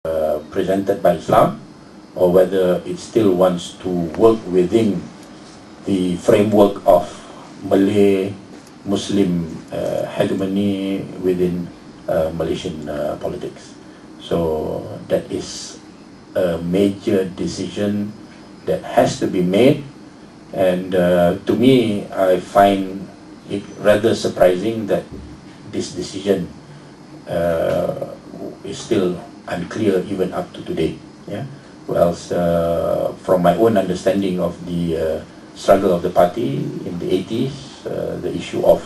presented by Islam, or whether it still wants to work within the framework of Malay Muslim hegemony within Malaysian politics. So that is a major decision that has to be made, and to me, I find it rather surprising that this decision is still unclear even up to today. Yeah. Whilst from my own understanding of the struggle of the party in the 80s, the issue of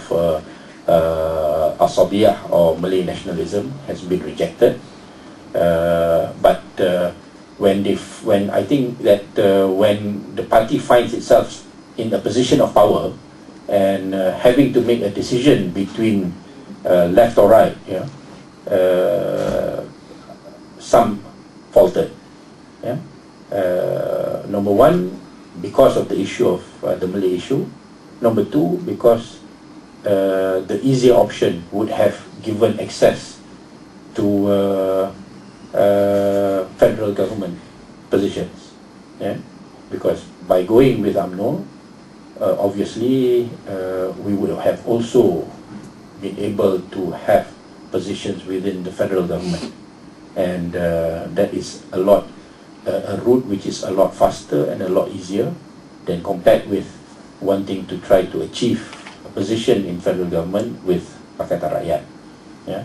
Asabiyah or Malay nationalism has been rejected. But when I think that when the party finds itself in a position of power and having to make a decision between left or right, yeah, some faltered. Yeah. Number one, because of the issue of the Malay issue. Number two, because the easier option would have given access to federal government positions. Yeah. Because by going with UMNO, obviously we would have also been able to have positions within the federal government, and that is a route which is a lot faster and a lot easier than compared with wanting to try to achieve a position in federal government with Pakatan Rakyat. Yeah.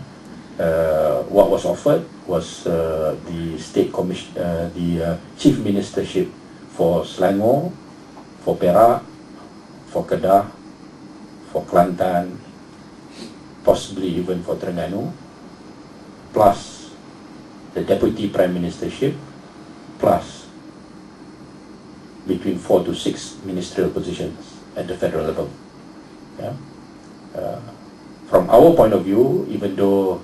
What was offered was the the chief ministership for Selangor, for Perak, for Kedah, for Kelantan, possibly even for Terengganu, plus the deputy prime ministership, plus between 4 to 6 ministerial positions at the federal level. Yeah. From our point of view, even though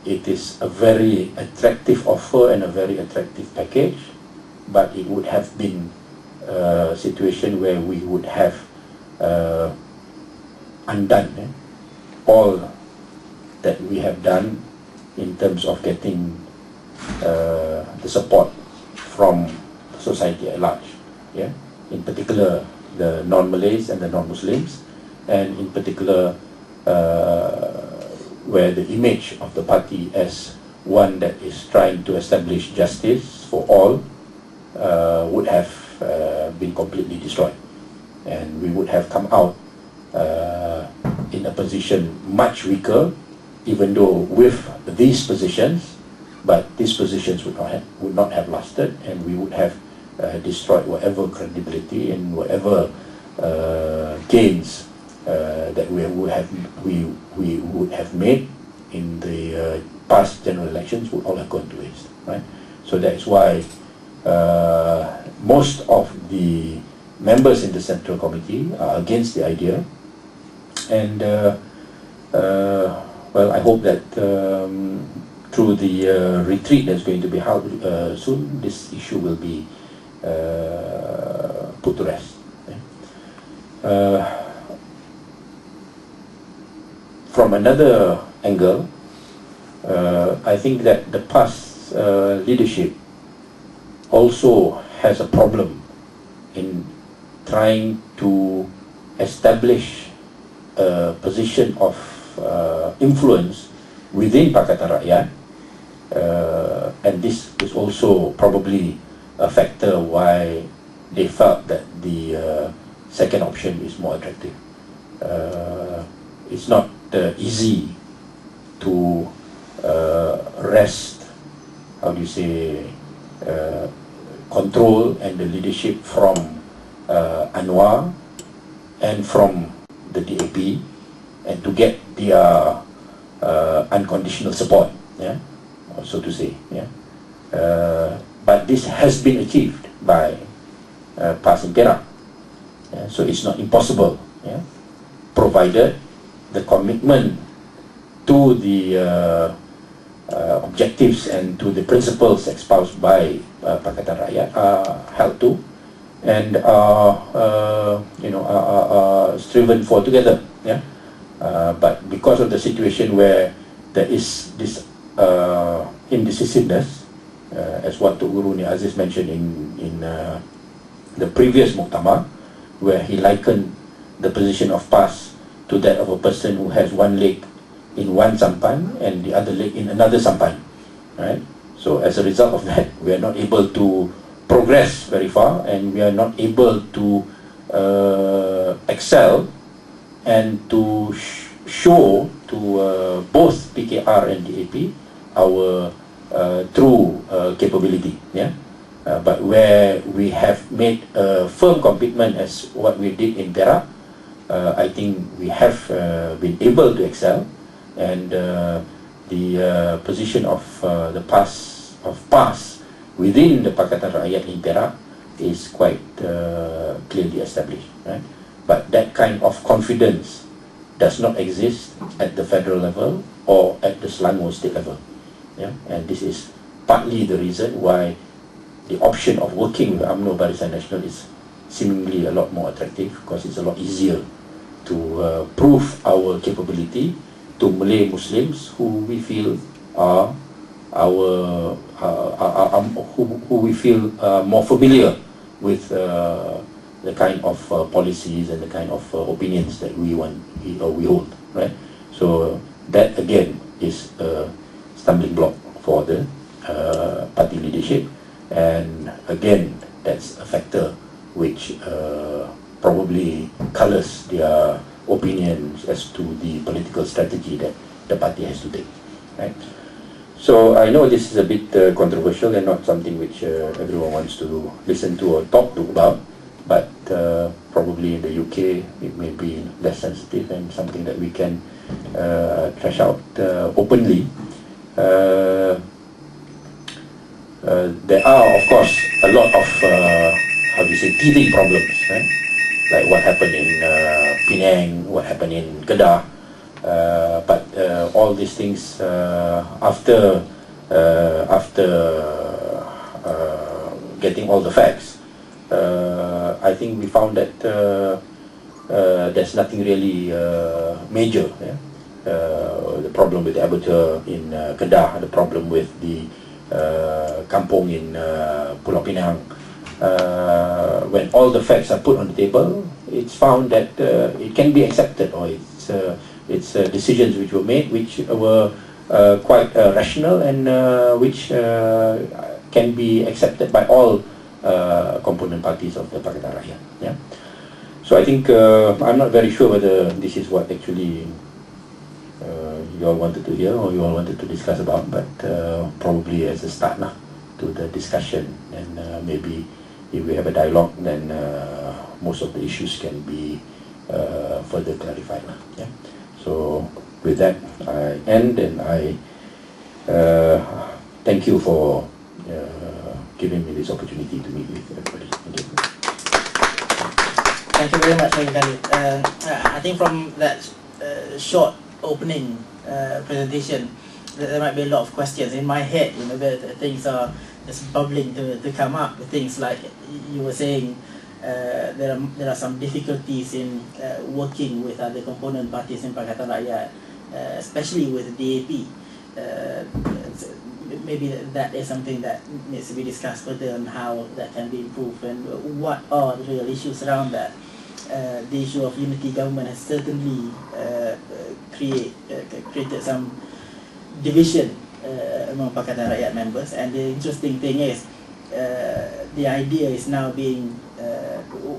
it is a very attractive offer and a very attractive package, but it would have been a situation where we would have undone all that we have done in terms of getting the support from society at large. Yeah? In particular, the non-Malays and the non-Muslims, and in particular where the image of the party as one that is trying to establish justice for all would have been completely destroyed, and we would have come out in a position much weaker, even though with these positions, but these positions would not have lasted, and we would have destroyed whatever credibility and whatever gains that we would have made in the past general elections would all have gone to waste, right? So that is why most of the members in the Central Committee are against the idea, and well, I hope that through the retreat that's going to be held soon, this issue will be put to rest. From another angle, I think that the PAS leadership also has a problem in trying to establish a position of influence within Pakatan Rakyat, and this is also probably a factor why they felt that the second option is more attractive. It's not easy to wrest, how do you say, control and the leadership from Anwar and from the DAP, and to get their unconditional support, yeah, so to say, yeah. But this has been achieved by PAS in Perak, yeah? So it's not impossible, yeah, provided the commitment to the objectives and to the principles espoused by Pakatan Rakyat are held to, and are striven for together. Yeah. But because of the situation where there is this indecisiveness, as what Tuk Guru Ni Aziz mentioned in the previous Muktamar, where he likened the position of PAS to that of a person who has one leg in one sampan and the other leg in another sampan, right? So as a result of that, we are not able to progress very far, and we are not able to excel and to show to both PKR and DAP our true capability, yeah. But where we have made a firm commitment as what we did in Perak, I think we have been able to excel, and the position of the PAS within the Pakatan Rakyat in Perak is quite clearly established, right? But that kind of confidence does not exist at the federal level or at the Selangor state level, yeah? And this is partly the reason why the option of working with UMNO Barisan Nasional is seemingly a lot more attractive, because it's a lot easier to prove our capability to Malay Muslims who we feel are who we feel more familiar with the kind of policies and the kind of opinions that we hold, right? So that again is a stumbling block for the party leadership, and again that's a factor which probably colors their opinions as to the political strategy that the party has to take, right? So I know this is a bit controversial and not something which everyone wants to listen to or talk to about, but probably in the UK it may be less sensitive and something that we can trash out openly. There are, of course, a lot of teething problems, right? Like what happened in Penang, what happened in Kedah, but all these things after getting all the facts, I think we found that there's nothing really major. Yeah? The problem with the abattoir in Kedah, the problem with the kampung in Pulau Pinang. When all the facts are put on the table, it's found that it can be accepted, or it's decisions which were made which were quite rational and which can be accepted by all component parties of the Pakatan Rakyat. Yeah. So I think I'm not very sure whether this is what actually you all wanted to hear or you all wanted to discuss about, but probably as a start to the discussion, and maybe if we have a dialogue, then most of the issues can be further clarified. Yeah. So with that, I end, and I thank you for giving me this opportunity to meet with everybody. Thank you. Thank you very much, Khalid. I think from that short opening presentation, there might be a lot of questions in my head. You know, the things are just bubbling to come up. The things like you were saying, there are some difficulties in working with other component parties in Pakatan Rakyat, especially with DAP. Maybe that is something that needs to be discussed further on how that can be improved, and what are the real issues around that. The issue of unity government has certainly created some division among Pakatan Rakyat members, and the interesting thing is the idea is now being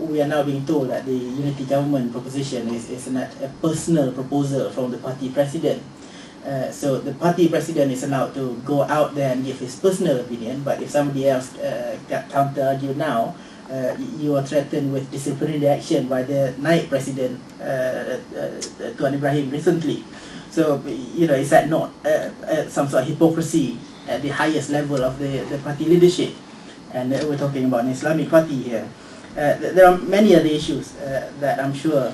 we are now being told that the unity government proposition is a personal proposal from the party president. So the party president is allowed to go out there and give his personal opinion, but if somebody else counter-argue now, you are threatened with disciplinary action by the Naib President, Tuan Ibrahim, recently. So, you know, is that not some sort of hypocrisy at the highest level of the party leadership? And we're talking about an Islamic party here. There are many other issues that I'm sure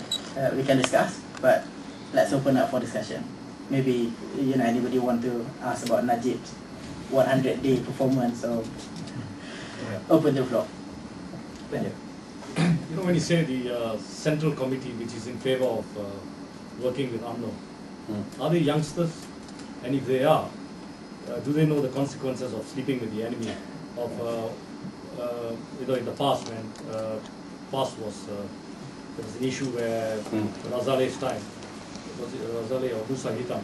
we can discuss, but let's open up for discussion. Maybe, you know, anybody want to ask about Najib's 100-day performance, or open the floor. Yeah. You know, when you say the central committee which is in favor of working with UMNO, are they youngsters? And if they are, do they know the consequences of sleeping with the enemy? Of in the past when PAS was there was an issue where Razale's time, was it Razale or Musa Hitam?